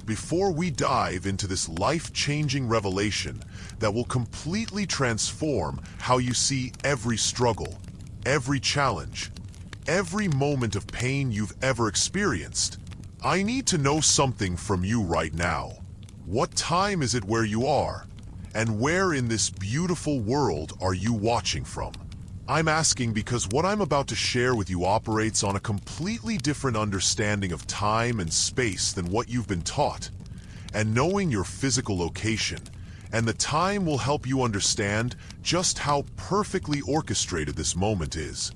before we dive into this life-changing revelation that will completely transform how you see every struggle, every challenge, every moment of pain you've ever experienced, I need to know something from you right now. What time is it where you are? And where in this beautiful world are you watching from? I'm asking because what I'm about to share with you operates on a completely different understanding of time and space than what you've been taught. And knowing your physical location and the time will help you understand just how perfectly orchestrated this moment is.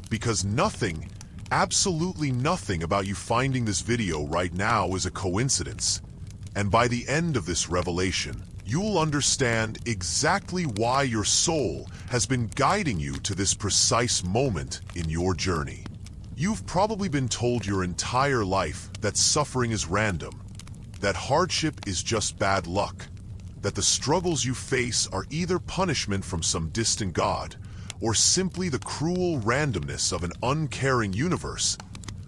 Because nothing, absolutely nothing about you finding this video right now is a coincidence. And by the end of this revelation, you'll understand exactly why your soul has been guiding you to this precise moment in your journey. You've probably been told your entire life that suffering is random, that hardship is just bad luck, that the struggles you face are either punishment from some distant god or simply the cruel randomness of an uncaring universe.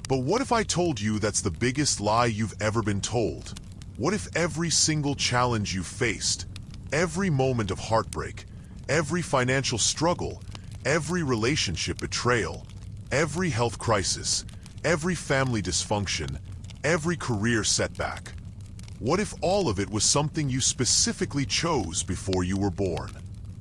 But what if I told you that's the biggest lie you've ever been told? What if every single challenge you faced, every moment of heartbreak, every financial struggle, every relationship betrayal, every health crisis, every family dysfunction, every career setback, what if all of it was something you specifically chose before you were born?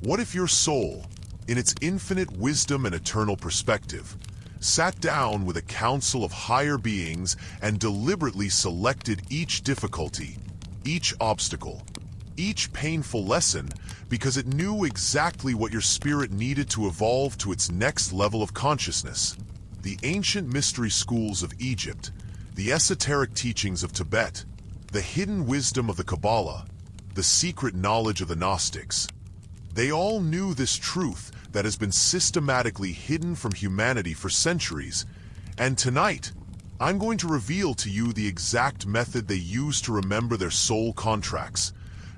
What if your soul, in its infinite wisdom and eternal perspective, sat down with a council of higher beings and deliberately selected each difficulty, each obstacle, each painful lesson because it knew exactly what your spirit needed to evolve to its next level of consciousness? The ancient mystery schools of Egypt, the esoteric teachings of Tibet, the hidden wisdom of the Kabbalah, the secret knowledge of the Gnostics, they all knew this truth that has been systematically hidden from humanity for centuries, and tonight, I'm going to reveal to you the exact method they use to remember their soul contracts,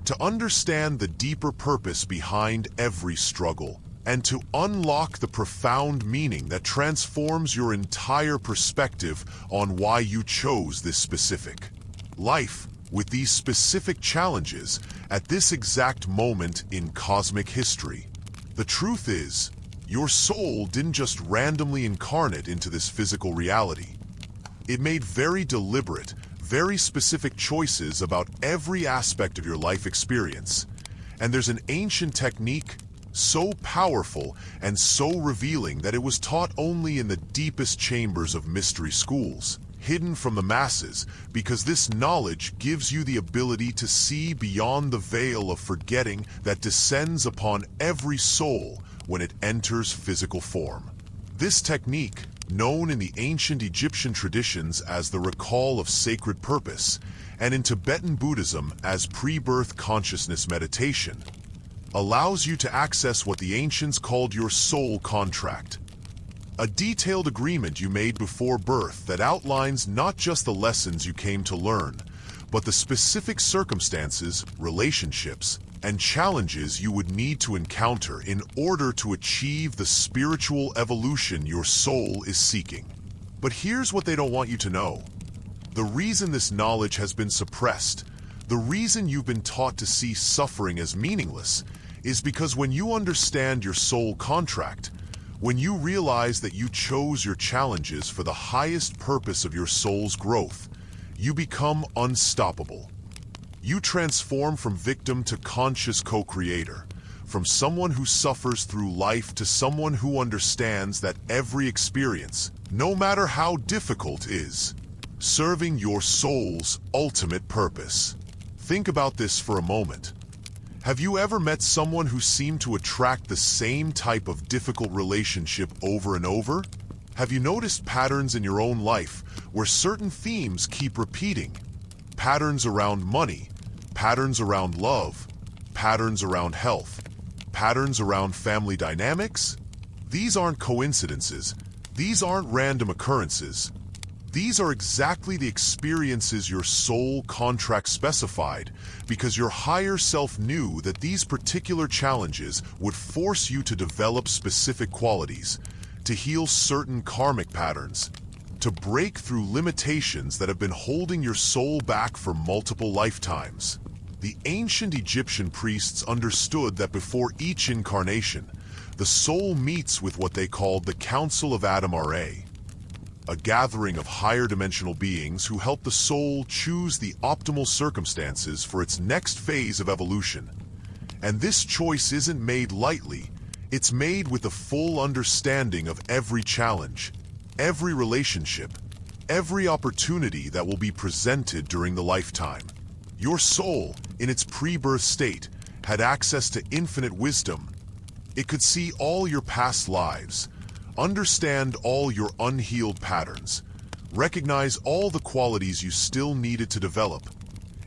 to understand the deeper purpose behind every struggle, and to unlock the profound meaning that transforms your entire perspective on why you chose this specific life with these specific challenges at this exact moment in cosmic history. The truth is, your soul didn't just randomly incarnate into this physical reality. It made very deliberate, very specific choices about every aspect of your life experience. And there's an ancient technique so powerful and so revealing that it was taught only in the deepest chambers of mystery schools, hidden from the masses, because this knowledge gives you the ability to see beyond the veil of forgetting that descends upon every soul when it enters physical form. This technique, known in the ancient Egyptian traditions as the recall of sacred purpose, and in Tibetan Buddhism as pre-birth consciousness meditation, allows you to access what the ancients called your soul contract, a detailed agreement you made before birth that outlines not just the lessons you came to learn, but the specific circumstances, relationships, and challenges you would need to encounter in order to achieve the spiritual evolution your soul is seeking. But here's what they don't want you to know. The reason this knowledge has been suppressed, the reason you've been taught to see suffering as meaningless, is because when you understand your soul contract, when you realize that you chose your challenges for the highest purpose of your soul's growth, you become unstoppable. You transform from victim to conscious co-creator, from someone who suffers through life to someone who understands that every experience, no matter how difficult, is serving your soul's ultimate purpose. Think about this for a moment. Have you ever met someone who seemed to attract the same type of difficult relationship over and over? Have you noticed patterns in your own life where certain themes keep repeating? Patterns around money, patterns around love, patterns around health, patterns around family dynamics? These aren't coincidences. These aren't random occurrences. These are exactly the experiences your soul contract specified, because your higher self knew that these particular challenges would force you to develop specific qualities, to heal certain karmic patterns, to break through limitations that have been holding your soul back for multiple lifetimes. The ancient Egyptian priests understood that before each incarnation, the soul meets with what they called the Council of Adam-Ra, a gathering of higher dimensional beings who help the soul choose the optimal circumstances for its next phase of evolution. And this choice isn't made lightly, it's made with a full understanding of every challenge, every relationship, every opportunity that will be presented during the lifetime. Your soul, in its pre-birth state, had access to infinite wisdom. It could see all your past lives, understand all your unhealed patterns, recognize all the qualities you still needed to develop,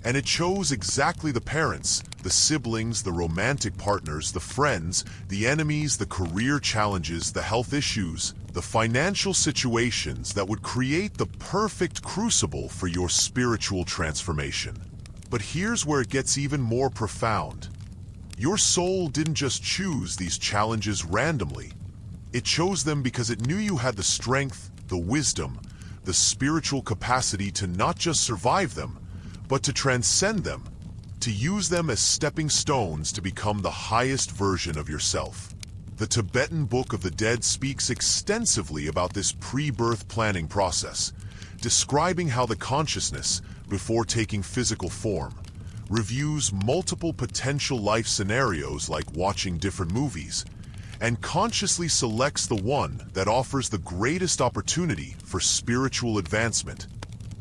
and it chose exactly the parents, the siblings, the romantic partners, the friends, the enemies, the career challenges, the health issues, the financial situations that would create the perfect crucible for your spiritual transformation. But here's where it gets even more profound. Your soul didn't just choose these challenges randomly. It chose them because it knew you had the strength, the wisdom, the spiritual capacity to not just survive them, but to transcend them, to use them as stepping stones to become the highest version of yourself. The Tibetan Book of the Dead speaks extensively about this pre-birth planning process, describing how the consciousness, before taking physical form, reviews multiple potential life scenarios like watching different movies, and consciously selects the one that offers the greatest opportunity for spiritual advancement,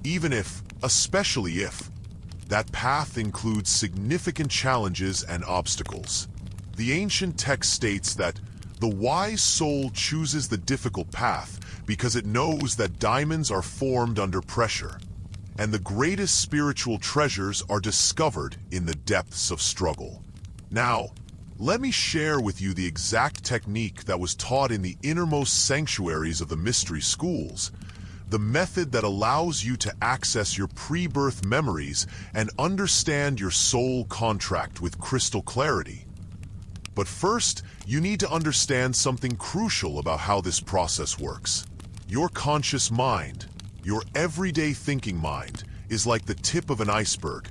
even if, especially if, that path includes significant challenges and obstacles. The ancient text states that the wise soul chooses the difficult path because it knows that diamonds are formed under pressure, and the greatest spiritual treasures are discovered in the depths of struggle. Now, let me share with you the exact technique that was taught in the innermost sanctuaries of the mystery schools, the method that allows you to access your pre-birth memories and understand your soul contract with crystal clarity. But first, you need to understand something crucial about how this process works. Your conscious mind, your everyday thinking mind, is like the tip of an iceberg.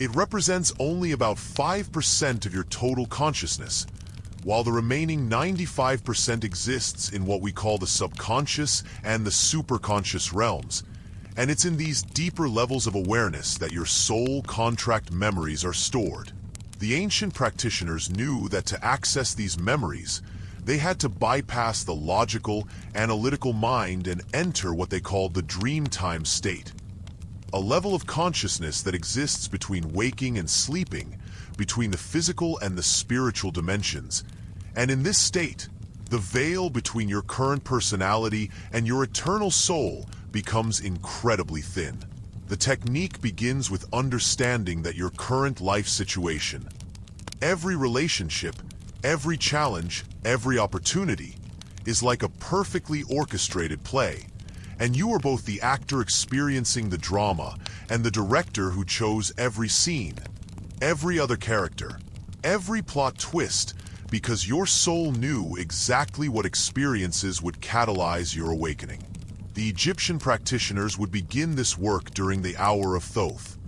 It represents only about 5% of your total consciousness, while the remaining 95% exists in what we call the subconscious and the superconscious realms. And it's in these deeper levels of awareness that your soul contract memories are stored. The ancient practitioners knew that to access these memories, they had to bypass the logical, analytical mind and enter what they called the dream time state, a level of consciousness that exists between waking and sleeping, between the physical and the spiritual dimensions. And in this state, the veil between your current personality and your eternal soul becomes incredibly thin. The technique begins with understanding that your current life situation, every relationship, every challenge, every opportunity, is like a perfectly orchestrated play, and you are both the actor experiencing the drama and the director who chose every scene, every other character, every plot twist, because your soul knew exactly what experiences would catalyze your awakening. The Egyptian practitioners would begin this work during the hour of Thoth,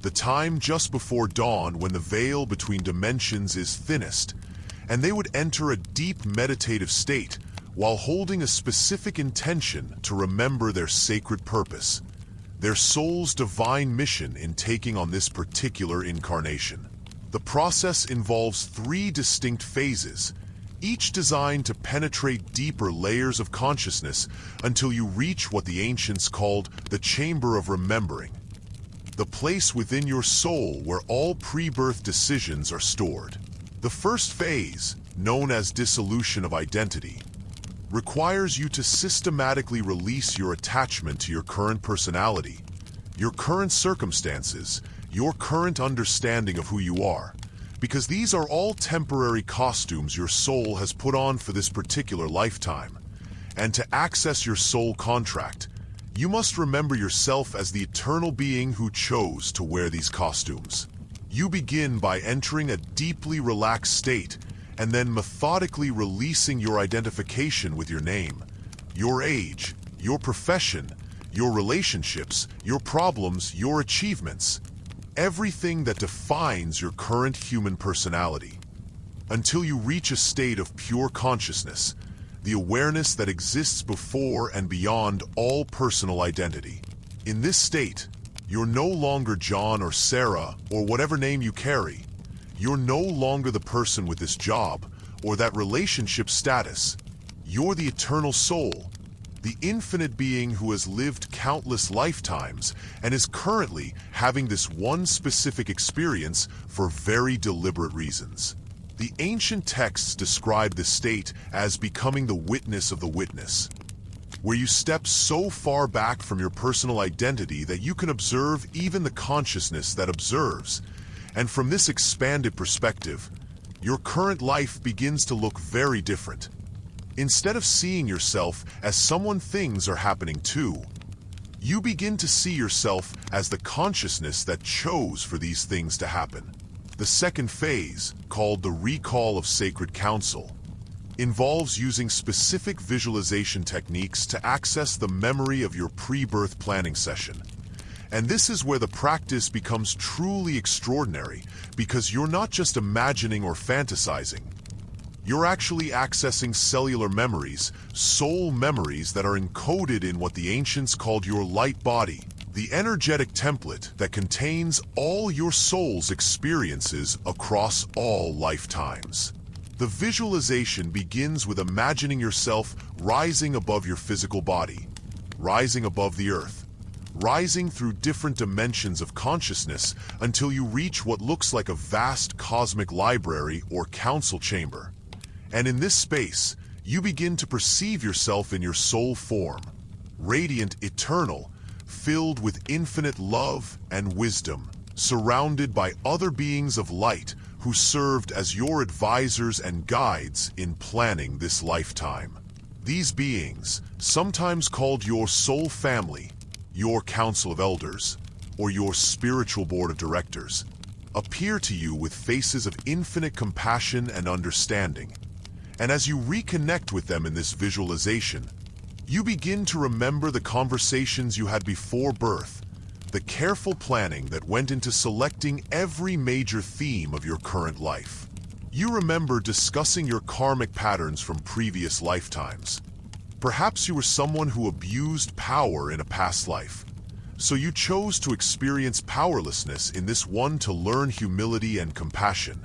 the time just before dawn when the veil between dimensions is thinnest, and they would enter a deep meditative state while holding a specific intention to remember their sacred purpose, their soul's divine mission in taking on this particular incarnation. The process involves 3 distinct phases, each designed to penetrate deeper layers of consciousness until you reach what the ancients called the chamber of remembering, the place within your soul where all pre-birth decisions are stored. The first phase, known as dissolution of identity, requires you to systematically release your attachment to your current personality, your current circumstances, your current understanding of who you are, because these are all temporary costumes your soul has put on for this particular lifetime. And to access your soul contract, you must remember yourself as the eternal being who chose to wear these costumes. You begin by entering a deeply relaxed state and then methodically releasing your identification with your name, your age, your profession, your relationships, your problems, your achievements, everything that defines your current human personality. Until you reach a state of pure consciousness, the awareness that exists before and beyond all personal identity. In this state, you're no longer John or Sarah or whatever name you carry. You're no longer the person with this job or that relationship status. You're the eternal soul, the infinite being who has lived countless lifetimes and is currently having this one specific experience for very deliberate reasons. The ancient texts describe this state as becoming the witness of the witness, where you step so far back from your personal identity that you can observe even the consciousness that observes. And from this expanded perspective, your current life begins to look very different. Instead of seeing yourself as someone things are happening to, you begin to see yourself as the consciousness that chose for these things to happen. The second phase, called the recall of sacred counsel, involves using specific visualization techniques to access the memory of your pre-birth planning session. And this is where the practice becomes truly extraordinary, because you're not just imagining or fantasizing. You're actually accessing cellular memories, soul memories that are encoded in what the ancients called your light body, the energetic template that contains all your soul's experiences across all lifetimes. The visualization begins with imagining yourself rising above your physical body, rising above the earth, rising through different dimensions of consciousness until you reach what looks like a vast cosmic library or council chamber. And in this space, you begin to perceive yourself in your soul form, radiant, eternal, filled with infinite love and wisdom, surrounded by other beings of light who served as your advisors and guides in planning this lifetime. These beings, sometimes called your soul family, your council of elders, or your spiritual board of directors, appear to you with faces of infinite compassion and understanding. And as you reconnect with them in this visualization, you begin to remember the conversations you had before birth, the careful planning that went into selecting every major theme of your current life. You remember discussing your karmic patterns from previous lifetimes. Perhaps you were someone who abused power in a past life, so you chose to experience powerlessness in this one to learn humility and compassion.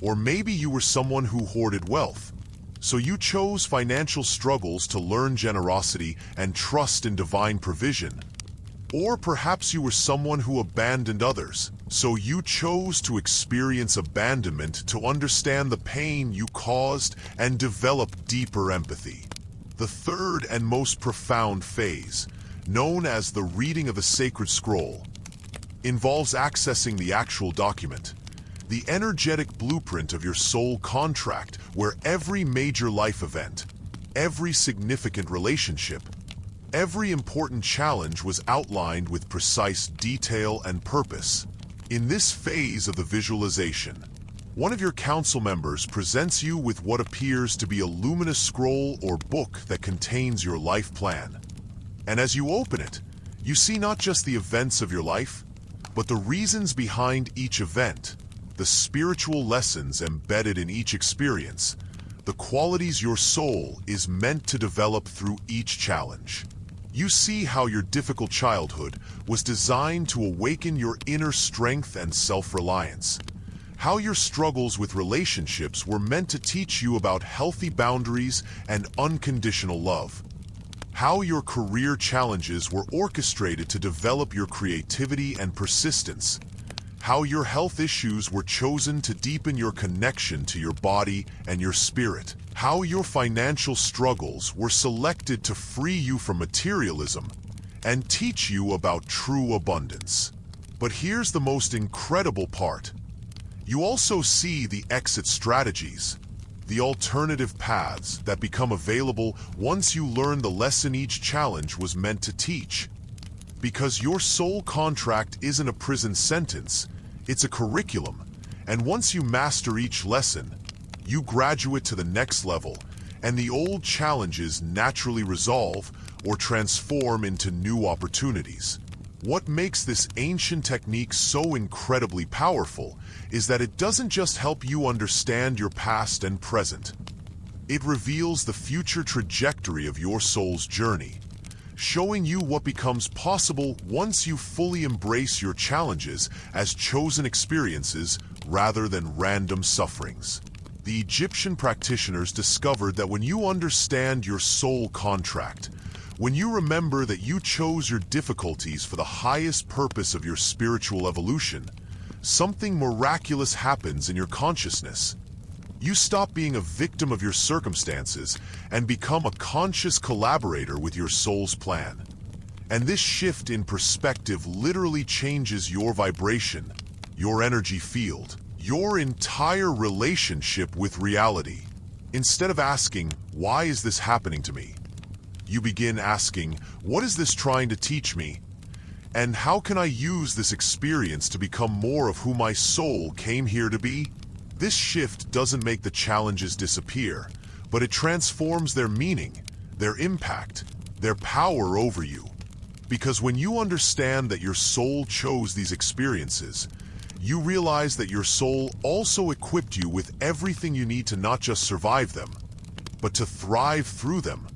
Or maybe you were someone who hoarded wealth, so you chose financial struggles to learn generosity and trust in divine provision. Or perhaps you were someone who abandoned others, so you chose to experience abandonment to understand the pain you caused and develop deeper empathy. The third and most profound phase, known as the reading of a sacred scroll, involves accessing the actual document, the energetic blueprint of your soul contract, where every major life event, every significant relationship, every important challenge was outlined with precise detail and purpose. In this phase of the visualization, one of your council members presents you with what appears to be a luminous scroll or book that contains your life plan. And as you open it, you see not just the events of your life, but the reasons behind each event, the spiritual lessons embedded in each experience, the qualities your soul is meant to develop through each challenge. You see how your difficult childhood was designed to awaken your inner strength and self-reliance, how your struggles with relationships were meant to teach you about healthy boundaries and unconditional love, how your career challenges were orchestrated to develop your creativity and persistence, how your health issues were chosen to deepen your connection to your body and your spirit, how your financial struggles were selected to free you from materialism and teach you about true abundance. But here's the most incredible part. You also see the exit strategies, the alternative paths that become available once you learn the lesson each challenge was meant to teach. Because your soul contract isn't a prison sentence, it's a curriculum, and once you master each lesson, you graduate to the next level, and the old challenges naturally resolve or transform into new opportunities. What makes this ancient technique so incredibly powerful is that it doesn't just help you understand your past and present. It reveals the future trajectory of your soul's journey, showing you what becomes possible once you fully embrace your challenges as chosen experiences rather than random sufferings. The Egyptian practitioners discovered that when you understand your soul contract, when you remember that you chose your difficulties for the highest purpose of your spiritual evolution, something miraculous happens in your consciousness. You stop being a victim of your circumstances and become a conscious collaborator with your soul's plan. And this shift in perspective literally changes your vibration, your energy field, your entire relationship with reality. Instead of asking, "Why is this happening to me?" you begin asking, "What is this trying to teach me? And how can I use this experience to become more of who my soul came here to be?" This shift doesn't make the challenges disappear, but it transforms their meaning, their impact, their power over you. Because when you understand that your soul chose these experiences, you realize that your soul also equipped you with everything you need to not just survive them, but to thrive through them,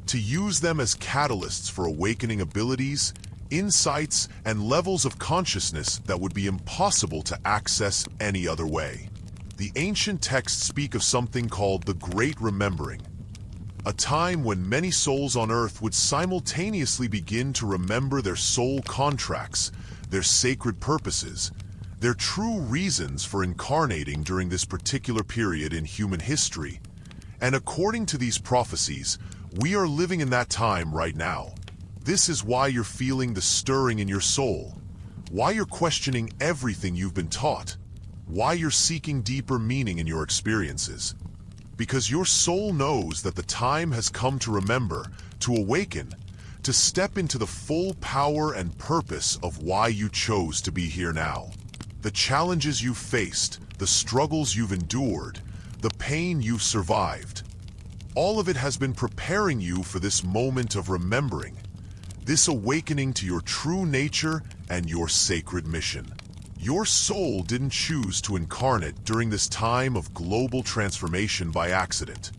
to use them as catalysts for awakening abilities, insights, and levels of consciousness that would be impossible to access any other way. The ancient texts speak of something called the Great Remembering, a time when many souls on Earth would simultaneously begin to remember their soul contracts, their sacred purposes, their true reasons for incarnating during this particular period in human history. And according to these prophecies, we are living in that time right now. This is why you're feeling the stirring in your soul, why you're questioning everything you've been taught, why you're seeking deeper meaning in your experiences. Because your soul knows that the time has come to remember, to awaken, to step into the full power and purpose of why you chose to be here now. The challenges you've faced, the struggles you've endured, the pain you've survived, all of it has been preparing you for this moment of remembering, this awakening to your true nature and your sacred mission. Your soul didn't choose to incarnate during this time of global transformation by accident.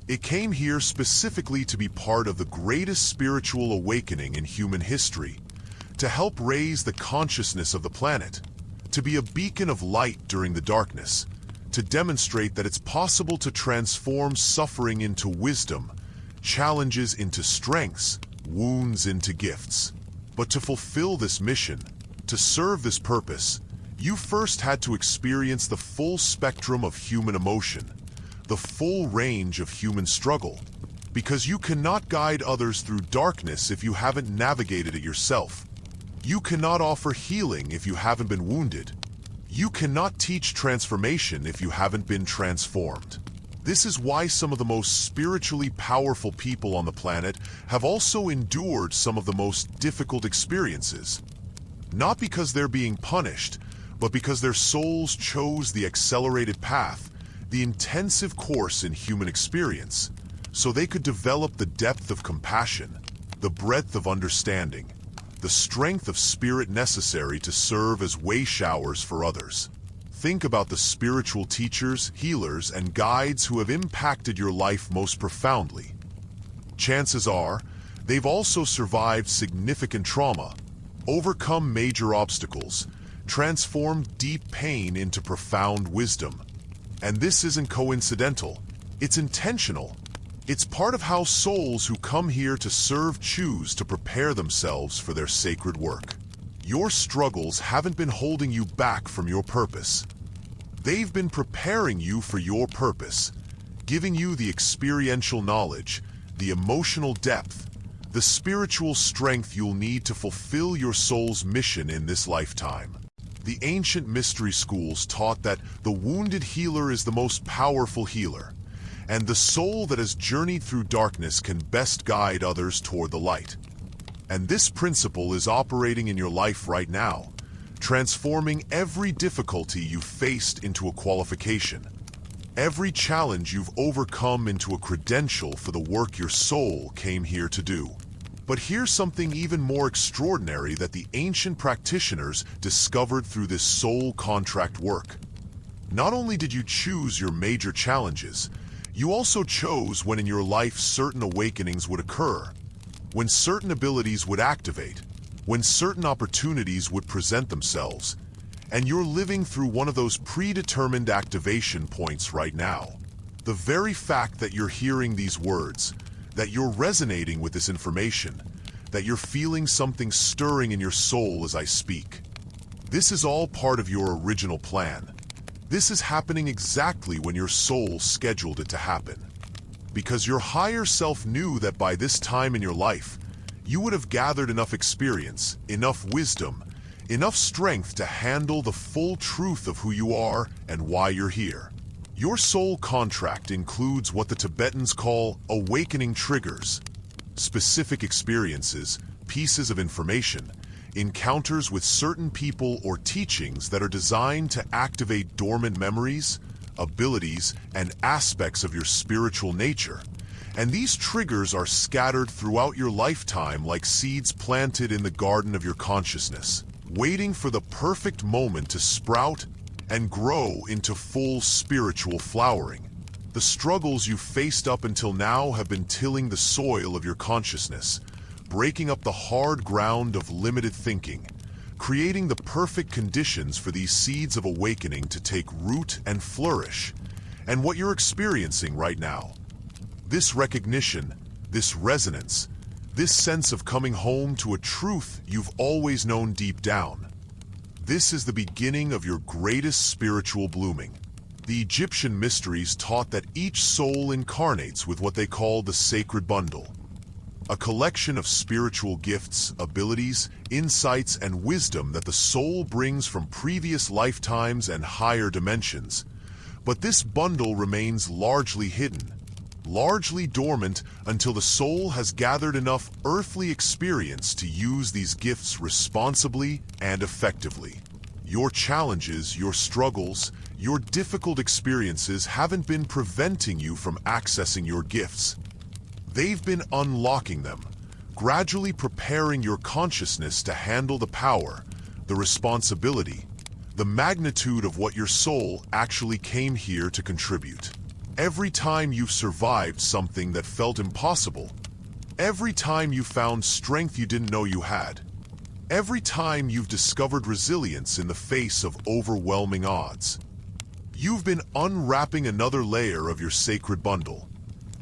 It came here specifically to be part of the greatest spiritual awakening in human history, to help raise the consciousness of the planet, to be a beacon of light during the darkness, to demonstrate that it's possible to transform suffering into wisdom, challenges into strengths, wounds into gifts. But to fulfill this mission, to serve this purpose, you first had to experience the full spectrum of human emotion, the full range of human struggle, because you cannot guide others through darkness if you haven't navigated it yourself. You cannot offer healing if you haven't been wounded. You cannot teach transformation if you haven't been transformed. This is why some of the most spiritually powerful people on the planet have also endured some of the most difficult experiences. Not because they're being punished, but because their souls chose the accelerated path, the intensive course in human experience, so they could develop the depth of compassion, the breadth of understanding, the strength of spirit necessary to serve as way showers for others. Think about the spiritual teachers, healers, and guides who have impacted your life most profoundly. Chances are, they've also survived significant trauma, overcome major obstacles, transformed deep pain into profound wisdom. And this isn't coincidental, it's intentional. It's part of how souls who come here to serve choose to prepare themselves for their sacred work. Your struggles haven't been holding you back from your purpose. They've been preparing you for your purpose, giving you the experiential knowledge, the emotional depth, the spiritual strength you'll need to fulfill your soul's mission in this lifetime. The ancient mystery schools taught that the wounded healer is the most powerful healer, and the soul that has journeyed through darkness can best guide others toward the light. And this principle is operating in your life right now, transforming every difficulty you faced into a qualification. every challenge you've overcome into a credential for the work your soul came here to do. But here's something even more extraordinary that the ancient practitioners discovered through this soul contract work. Not only did you choose your major challenges, you also chose when in your life certain awakenings would occur, when certain abilities would activate, when certain opportunities would present themselves, and you're living through one of those predetermined activation points right now. The very fact that you're hearing these words, that you're resonating with this information, that you're feeling something stirring in your soul as I speak. This is all part of your original plan. This is happening exactly when your soul scheduled it to happen. Because your higher self knew that by this time in your life, you would have gathered enough experience, enough wisdom, enough strength to handle the full truth of who you are and why you're here. Your soul contract includes what the Tibetans call awakening triggers, specific experiences, pieces of information, encounters with certain people or teachings that are designed to activate dormant memories, abilities, and aspects of your spiritual nature. And these triggers are scattered throughout your lifetime like seeds planted in the garden of your consciousness, waiting for the perfect moment to sprout and grow into full spiritual flowering. The struggles you've faced up until now have been tilling the soil of your consciousness, breaking up the hard ground of limited thinking, creating the perfect conditions for these seeds of awakening to take root and flourish. And what you're experiencing right now, this recognition, this resonance, this sense of coming home to a truth you've always known deep down, this is the beginning of your greatest spiritual blooming. The Egyptian mysteries taught that each soul incarnates with what they call the sacred bundle, a collection of spiritual gifts, abilities, insights, and wisdom that the soul brings from previous lifetimes and higher dimensions. But this bundle remains largely hidden, largely dormant until the soul has gathered enough earthly experience to use these gifts responsibly and effectively. Your challenges, your struggles, your difficult experiences haven't been preventing you from accessing your gifts. They've been unlocking them, gradually preparing your consciousness to handle the power, the responsibility, the magnitude of what your soul actually came here to contribute. Every time you've survived something that felt impossible, every time you found strength you didn't know you had, every time you've discovered resilience in the face of overwhelming odds, you've been unwrapping another layer of your sacred bundle,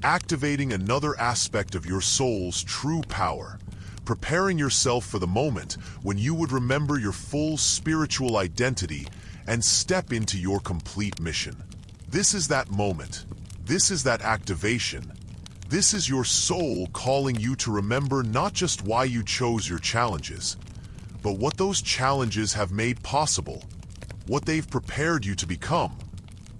activating another aspect of your soul's true power, preparing yourself for the moment when you would remember your full spiritual identity and step into your complete mission. This is that moment. This is that activation. This is your soul calling you to remember not just why you chose your challenges, but what those challenges have made possible, what they've prepared you to become,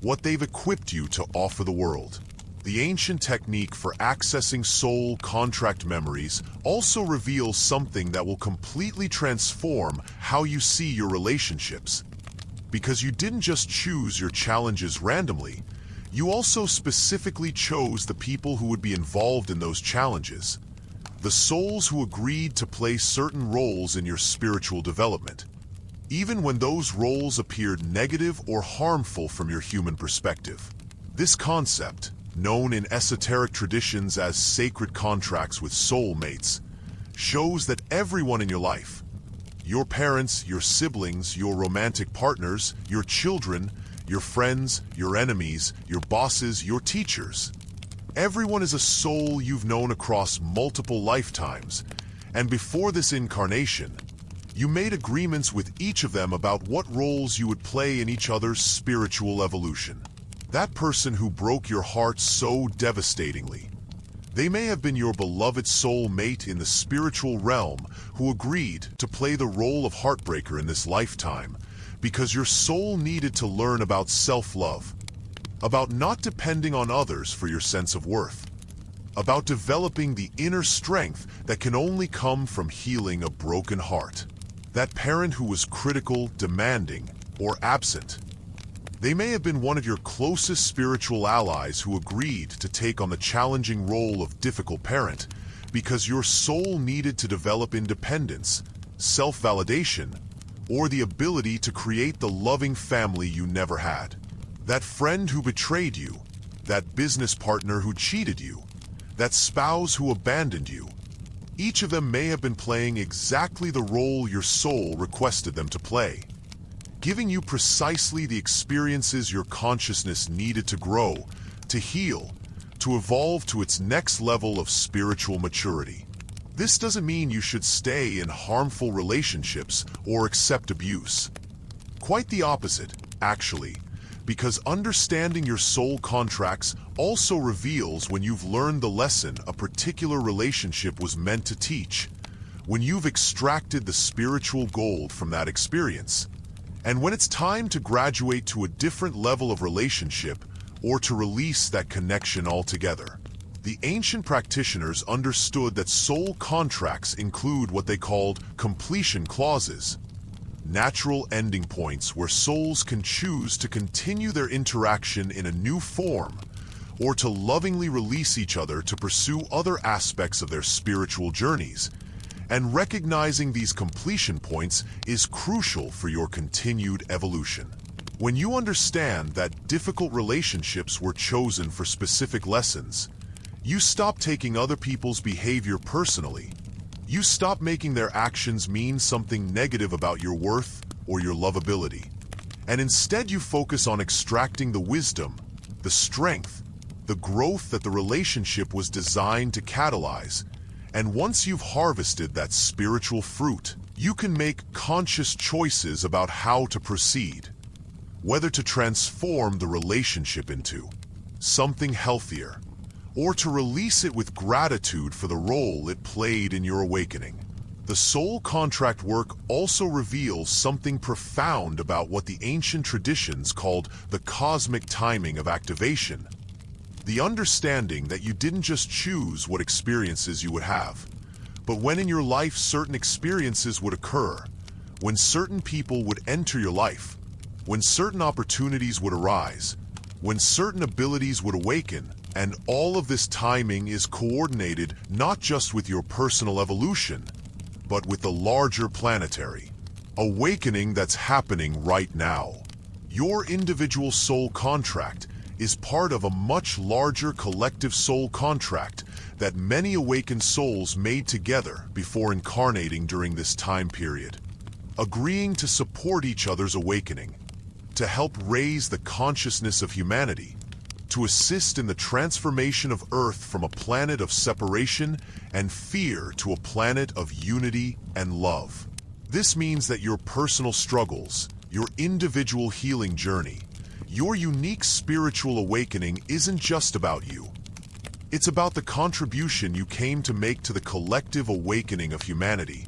what they've equipped you to offer the world. The ancient technique for accessing soul contract memories also reveals something that will completely transform how you see your relationships. Because you didn't just choose your challenges randomly, you also specifically chose the people who would be involved in those challenges, the souls who agreed to play certain roles in your spiritual development, even when those roles appeared negative or harmful from your human perspective. This concept, known in esoteric traditions as sacred contracts with soulmates, shows that everyone in your life, your parents, your siblings, your romantic partners, your children, your friends, your enemies, your bosses, your teachers. Everyone is a soul you've known across multiple lifetimes, and before this incarnation, you made agreements with each of them about what roles you would play in each other's spiritual evolution. That person who broke your heart so devastatingly, they may have been your beloved soul mate in the spiritual realm who agreed to play the role of heartbreaker in this lifetime because your soul needed to learn about self-love, about not depending on others for your sense of worth, about developing the inner strength that can only come from healing a broken heart. That parent who was critical, demanding, or absent, They may have been one of your closest spiritual allies who agreed to take on the challenging role of difficult parent because your soul needed to develop independence, self-validation, or the ability to create the loving family you never had. That friend who betrayed you, that business partner who cheated you, that spouse who abandoned you. Each of them may have been playing exactly the role your soul requested them to play, giving you precisely the experiences your consciousness needed to grow, to heal, to evolve to its next level of spiritual maturity. This doesn't mean you should stay in harmful relationships or accept abuse. Quite the opposite, actually, because understanding your soul contracts also reveals when you've learned the lesson a particular relationship was meant to teach, when you've extracted the spiritual gold from that experience, and when it's time to graduate to a different level of relationship or to release that connection altogether. The ancient practitioners understood that soul contracts include what they called completion clauses, natural ending points where souls can choose to continue their interaction in a new form or to lovingly release each other to pursue other aspects of their spiritual journeys. And recognizing these completion points is crucial for your continued evolution. When you understand that difficult relationships were chosen for specific lessons, you stop taking other people's behavior personally. You stop making their actions mean something negative about your worth or your lovability. And instead you focus on extracting the wisdom, the strength, the growth that the relationship was designed to catalyze. And once you've harvested that spiritual fruit, you can make conscious choices about how to proceed, whether to transform the relationship into something healthier, or to release it with gratitude for the role it played in your awakening. The soul contract work also reveals something profound about what the ancient traditions called the cosmic timing of activation. The understanding that you didn't just choose what experiences you would have, but when in your life certain experiences would occur, when certain people would enter your life, when certain opportunities would arise, when certain abilities would awaken, and all of this timing is coordinated not just with your personal evolution, but with the larger planetary awakening that's happening right now. Your individual soul contract is part of a much larger collective soul contract that many awakened souls made together before incarnating during this time period, agreeing to support each other's awakening, to help raise the consciousness of humanity, to assist in the transformation of Earth from a planet of separation and fear to a planet of unity and love. This means that your personal struggles, your individual healing journey, your unique spiritual awakening isn't just about you. It's about the contribution you came to make to the collective awakening of humanity.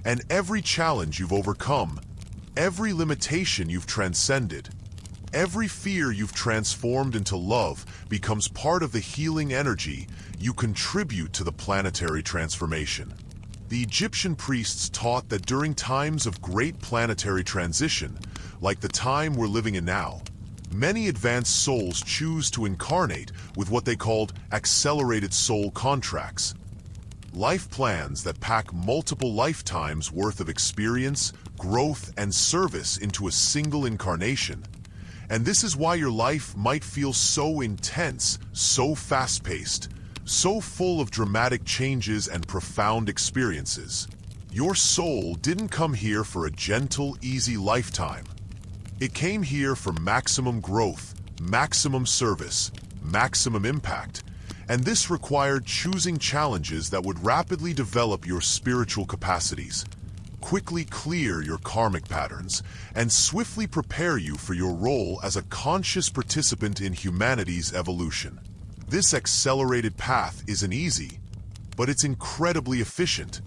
And every challenge you've overcome, every limitation you've transcended, every fear you've transformed into love becomes part of the healing energy you contribute to the planetary transformation. The Egyptian priests taught that during times of great planetary transition, like the time we're living in now, many advanced souls choose to incarnate with what they called accelerated soul contracts. Life plans that pack multiple lifetimes worth of experience, growth, and service into a single incarnation. And this is why your life might feel so intense, so fast-paced, so full of dramatic changes and profound experiences. Your soul didn't come here for a gentle, easy lifetime. It came here for maximum growth, maximum service, maximum impact, and this required choosing challenges that would rapidly develop your spiritual capacities, quickly clear your karmic patterns, and swiftly prepare you for your role as a conscious participant in humanity's evolution. This accelerated path isn't easy, but it's incredibly efficient,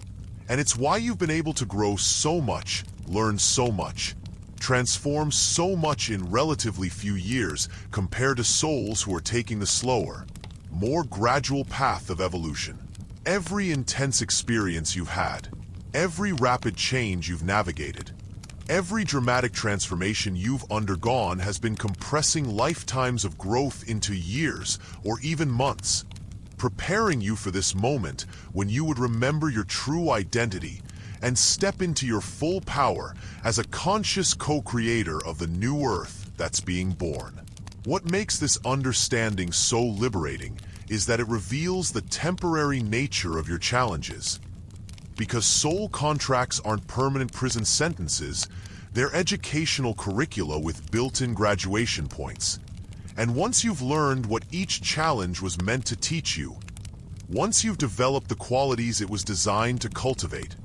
and it's why you've been able to grow so much, learn so much, transform so much in relatively few years compared to souls who are taking the slower, more gradual path of evolution. Every intense experience you've had, every rapid change you've navigated, Every dramatic transformation you've undergone has been compressing lifetimes of growth into years or even months, preparing you for this moment when you would remember your true identity and step into your full power as a conscious co-creator of the new earth that's being born. What makes this understanding so liberating is that it reveals the temporary nature of your challenges. Because soul contracts aren't permanent prison sentences, they're educational curricula with built-in graduation points. And once you've learned what each challenge was meant to teach you, once you've developed the qualities it was designed to cultivate,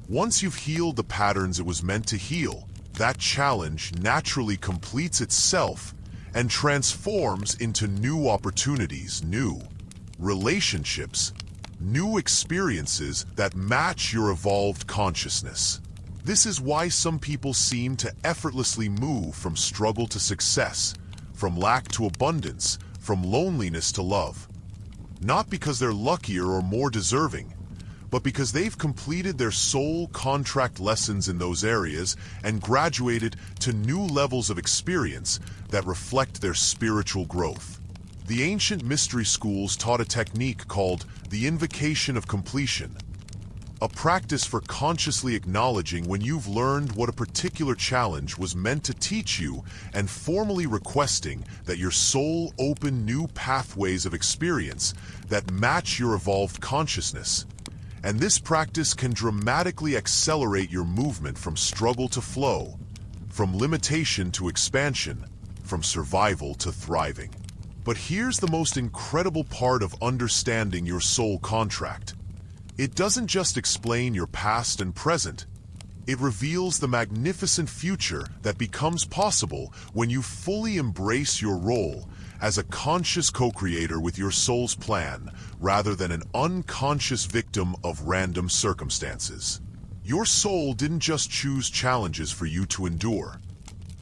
once you've healed the patterns it was meant to heal, that challenge naturally completes itself and transforms into new opportunities, new relationships, new experiences that match your evolved consciousness. This is why some people seem to effortlessly move from struggle to success, from lack to abundance, from loneliness to love. Not because they're luckier or more deserving, but because they've completed their soul contract lessons in those areas and graduated to new levels of experience that reflect their spiritual growth. The ancient mystery schools taught a technique called the invocation of completion, a practice for consciously acknowledging when you've learned what a particular challenge was meant to teach you and formally requesting that your soul open new pathways of experience that match your evolved consciousness. And this practice can dramatically accelerate your movement from struggle to flow, from limitation to expansion, from survival to thriving. But here's the most incredible part of understanding your soul contract. It doesn't just explain your past and present. It reveals the magnificent future that becomes possible when you fully embrace your role as a conscious co-creator with your soul's plan, rather than an unconscious victim of random circumstances. Your soul didn't just choose challenges for you to endure.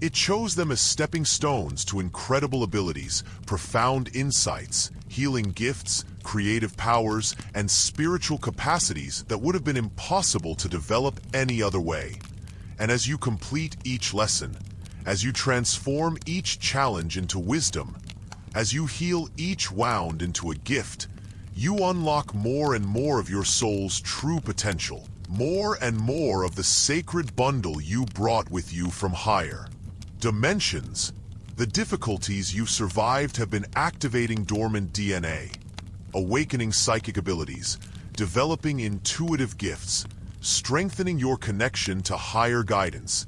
It chose them as stepping stones to incredible abilities, profound insights, healing gifts, creative powers, and spiritual capacities that would have been impossible to develop any other way. And as you complete each lesson, as you transform each challenge into wisdom, as you heal each wound into a gift, you unlock more and more of your soul's true potential, more and more of the sacred bundle you brought with you from higher dimensions. The difficulties you've survived have been activating dormant DNA, awakening psychic abilities, developing intuitive gifts, strengthening your connection to higher guidance,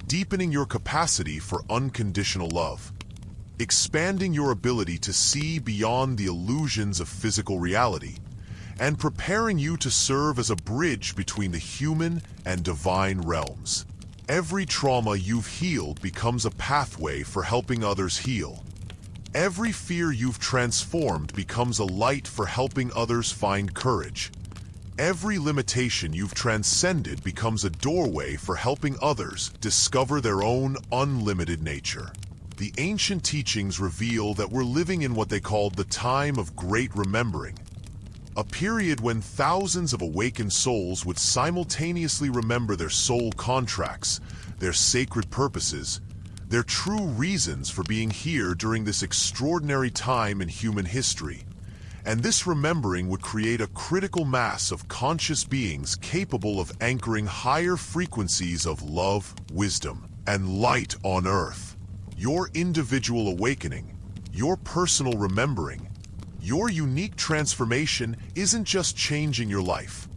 deepening your capacity for unconditional love, expanding your ability to see beyond the illusions of physical reality, and preparing you to serve as a bridge between the human and divine realms. Every trauma you've healed becomes a pathway for helping others heal. Every fear you've transformed becomes a light for helping others find courage. Every limitation you've transcended becomes a doorway for helping others discover their own unlimited nature. The ancient teachings reveal that we're living in what they called the time of great remembering, a period when thousands of awakened souls would simultaneously remember their soul contracts, their sacred purposes, their true reasons for being here during this extraordinary time in human history. And this remembering would create a critical mass of conscious beings capable of anchoring higher frequencies of love, wisdom, and light on Earth. Your individual awakening, your personal remembering, your unique transformation isn't just changing your life.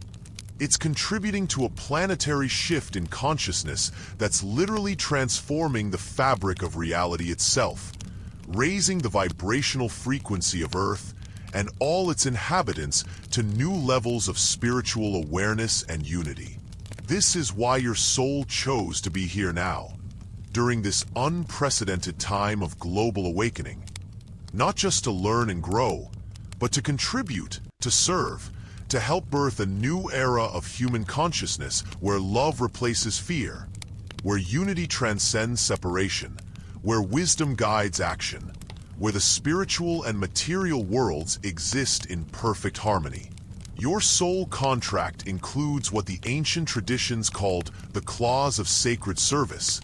It's contributing to a planetary shift in consciousness that's literally transforming the fabric of reality itself, raising the vibrational frequency of Earth and all its inhabitants to new levels of spiritual awareness and unity. This is why your soul chose to be here now, during this unprecedented time of global awakening, not just to learn and grow, but to contribute, to serve, to help birth a new era of human consciousness where love replaces fear, where unity transcends separation, where wisdom guides action, where the spiritual and material worlds exist in perfect harmony. Your soul contract includes what the ancient traditions called the clause of sacred service,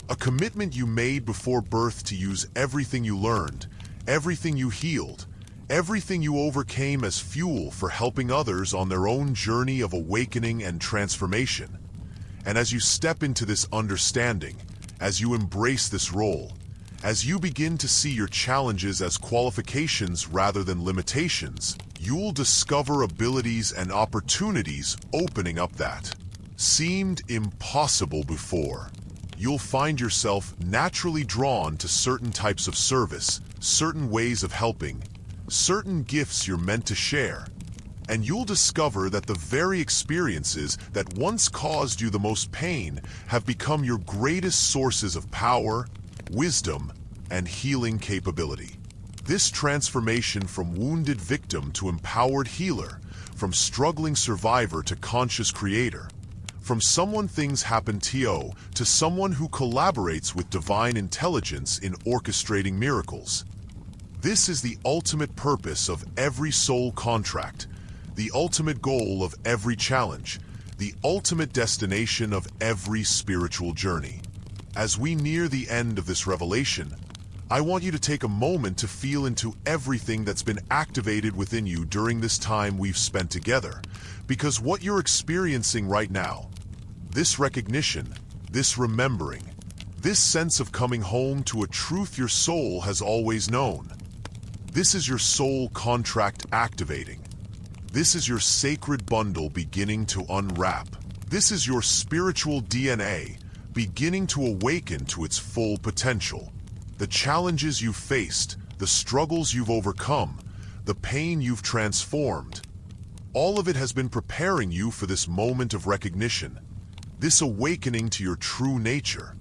a commitment you made before birth to use everything you learned, everything you healed, everything you overcame as fuel for helping others on their own journey of awakening and transformation. And as you step into this understanding, as you embrace this role, as you begin to see your challenges as qualifications rather than limitations, you'll discover abilities and opportunities opening up that seemed impossible before. You'll find yourself naturally drawn to certain types of service, certain ways of helping, certain gifts you're meant to share, and you'll discover that the very experiences that once caused you the most pain have become your greatest sources of power, wisdom, and healing capability. This transformation from wounded victim to empowered healer, from struggling survivor to conscious creator, from someone things happen to someone who collaborates with divine intelligence in orchestrating miracles. This is the ultimate purpose of every soul contract, the ultimate goal of every challenge, the ultimate destination of every spiritual journey. As we near the end of this revelation, I want you to take a moment to feel into everything that's been activated within you during this time we've spent together, because what you're experiencing right now, this recognition, this remembering, this sense of coming home to a truth your soul has always known, this is your soul contract activating. This is your sacred bundle beginning to unwrap. This is your spiritual DNA beginning to awaken to its full potential. The challenges you've faced, the struggles you've overcome, the pain you've transformed, all of it has been preparing you for this moment of recognition, this awakening to your true nature,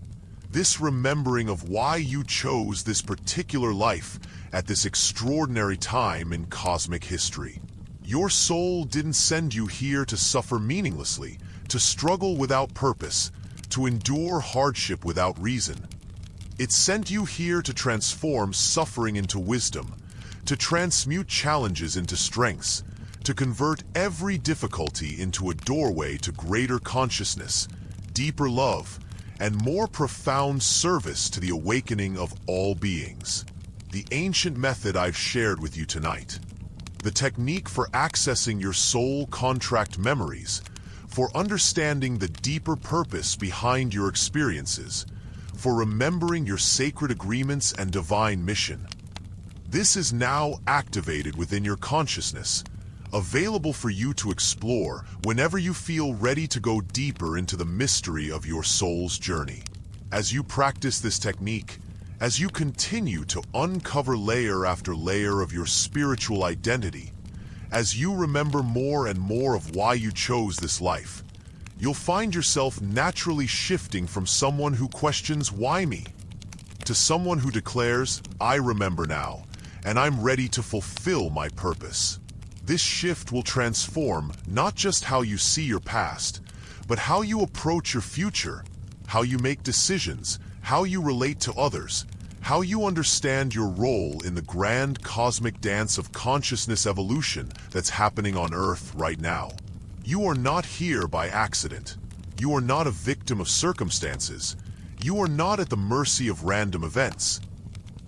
this remembering of why you chose this particular life at this extraordinary time in cosmic history. Your soul didn't send you here to suffer meaninglessly, to struggle without purpose, to endure hardship without reason. It sent you here to transform suffering into wisdom, to transmute challenges into strengths, to convert every difficulty into a doorway to greater consciousness, deeper love, and more profound service to the awakening of all beings. The ancient method I've shared with you tonight, the technique for accessing your soul contract memories, for understanding the deeper purpose behind your experiences, for remembering your sacred agreements and divine mission. This is now activated within your consciousness, available for you to explore whenever you feel ready to go deeper into the mystery of your soul's journey. As you practice this technique, as you continue to uncover layer after layer of your spiritual identity, as you remember more and more of why you chose this life, you'll find yourself naturally shifting from someone who questions "why me?" to someone who declares, "I remember now, and I'm ready to fulfill my purpose." This shift will transform not just how you see your past, but how you approach your future, how you make decisions, how you relate to others, how you understand your role in the grand cosmic dance of consciousness evolution that's happening on Earth right now. You are not here by accident. You are not a victim of circumstances. You are not at the mercy of random events.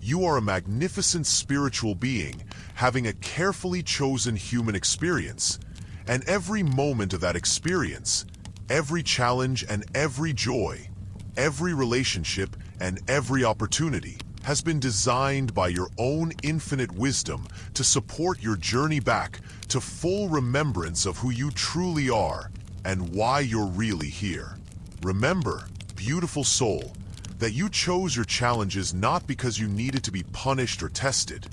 You are a magnificent spiritual being having a carefully chosen human experience, and every moment of that experience, every challenge and every joy, every relationship and every opportunity has been designed by your own infinite wisdom to support your journey back to full remembrance of who you truly are and why you're really here. Remember, beautiful soul, that you chose your challenges not because you needed to be punished or tested,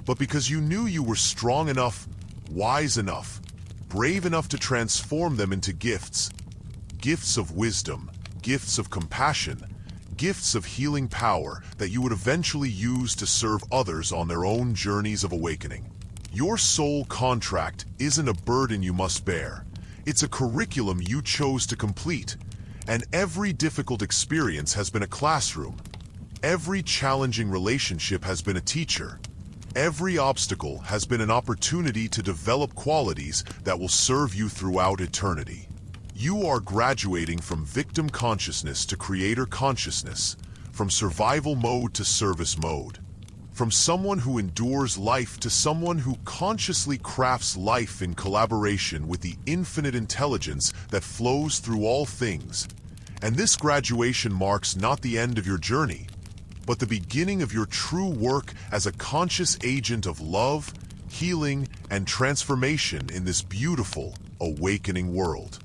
but because you knew you were strong enough, wise enough, brave enough to transform them into gifts. Gifts of wisdom, gifts of compassion, gifts of healing power that you would eventually use to serve others on their own journeys of awakening. Your soul contract isn't a burden you must bear. It's a curriculum you chose to complete, and every difficult experience has been a classroom. Every challenging relationship has been a teacher. Every obstacle has been an opportunity to develop qualities that will serve you throughout eternity. You are graduating from victim consciousness to creator consciousness, from survival mode to service mode, from someone who endures life to someone who consciously crafts life in collaboration with the infinite intelligence that flows through all things. And this graduation marks not the end of your journey, but the beginning of your true work as a conscious agent of love, healing, and transformation in this beautiful, awakening world.